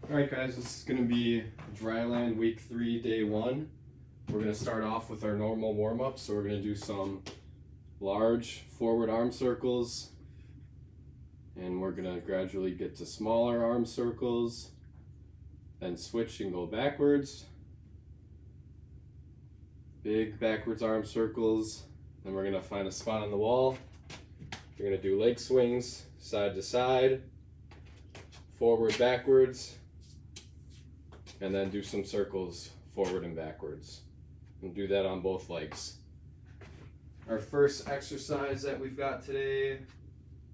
Alright guys, this is going to be Dryland week 3, day 1. We're going to start off with our normal warm-up, so we're going to do some large forward arm circles, and we're going to gradually get to smaller arm circles, then switch and go backwards, big backwards arm circles, then we're going to find a spot on the wall. We're going to do leg swings, side to side, forward, backwards, and then do some circles forward and backwards. And do that on both legs. Our first exercise that we've got today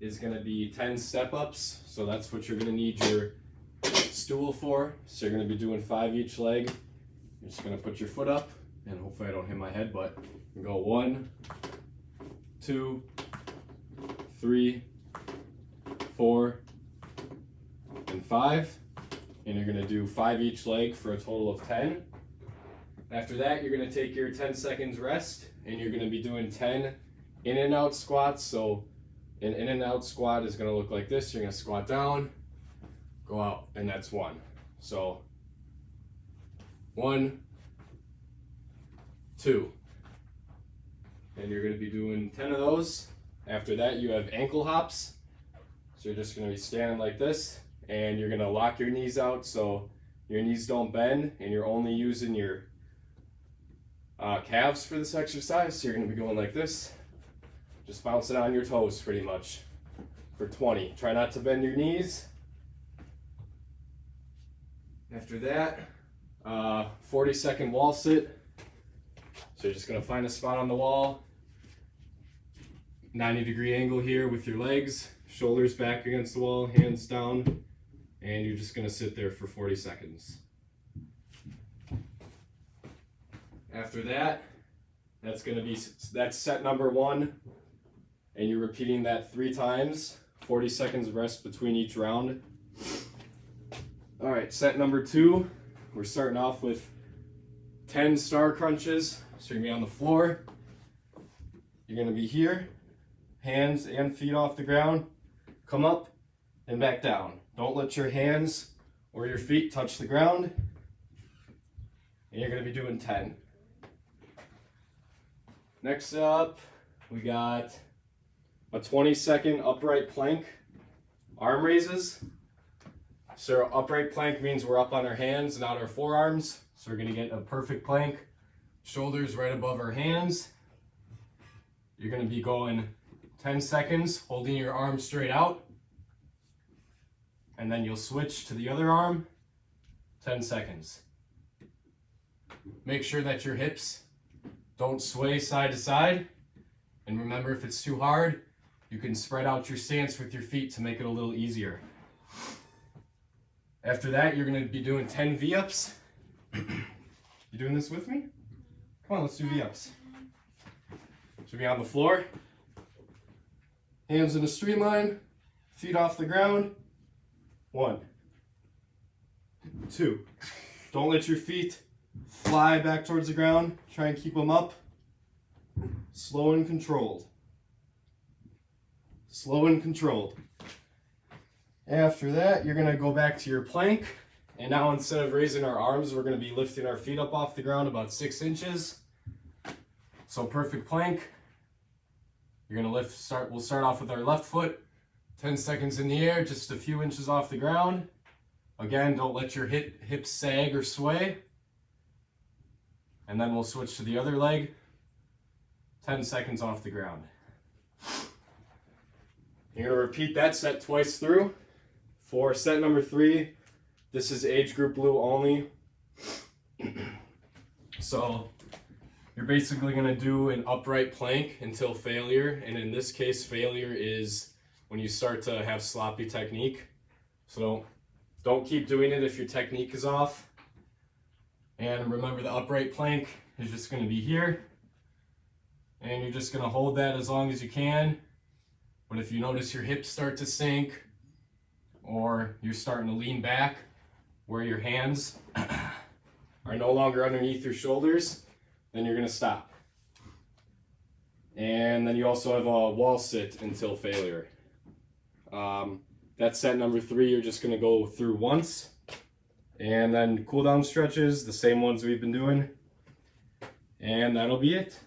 is going to be 10 step-ups. So that's what you're going to need your stool for. So you're going to be doing 5 each leg. You're just going to put your foot up, and hopefully I don't hit my head, but you go 1, 2, 3, 4, and 5. And you're going to do 5 each leg for a total of 10. After that, you're going to take your 10 seconds rest, and you're going to be doing 10 in and out squats. So an in and out squat is going to look like this. You're going to squat down, go out, and that's 1. So 1, 2, and you're going to be doing 10 of those. After that, you have ankle hops. So you're just going to be standing like this, and you're going to lock your knees out so your knees don't bend, and you're only using your calves for this exercise. So you're going to be going like this, just bouncing on your toes pretty much for 20. Try not to bend your knees. After that, 40-second wall sit. So you're just going to find a spot on the wall, 90-degree angle here with your legs, shoulders back against the wall, hands down, and you're just going to sit there for 40 seconds. After that, that's set number 1, and you're repeating that 3 times, 40 seconds rest between each round. All right, set number 2, we're starting off with 10 star crunches. So you're going to be on the floor, you're going to be here, hands and feet off the ground, come up and back down. Don't let your hands or your feet touch the ground. And you're going to be doing 10. Next up, we got a 20-second upright plank arm raises. So upright plank means we're up on our hands, not our forearms. So we're going to get a perfect plank, shoulders right above our hands. You're going to be going 10 seconds, holding your arm straight out. And then you'll switch to the other arm, 10 seconds. Make sure that your hips don't sway side to side. And remember, if it's too hard, you can spread out your stance with your feet to make it a little easier. After that, you're going to be doing 10 V-ups. You doing this with me? Come on, let's do V-ups. So be on the floor, hands in a straight line, feet off the ground. 1, 2. Don't let your feet fly back towards the ground. Try and keep them up. Slow and controlled. Slow and controlled. After that, you're going to go back to your plank. And now instead of raising our arms, we're going to be lifting our feet up off the ground about 6 inches. So perfect plank. You're going to we'll start off with our left foot. 10 seconds in the air, just a few inches off the ground. Again, don't let your hips sag or sway. And then we'll switch to the other leg. 10 seconds off the ground. You're going to repeat that set twice through. For set number 3, this is age group blue only. So you're basically going to do an upright plank until failure. And in this case, failure is when you start to have sloppy technique. So don't keep doing it if your technique is off. And remember, the upright plank is just going to be here. And you're just going to hold that as long as you can. But if you notice your hips start to sink, or you're starting to lean back where your hands are no longer underneath your shoulders, then you're going to stop. And then you also have a wall sit until failure. That's set number 3. You're just going to go through once. And then cool down stretches, the same ones we've been doing. And that'll be it.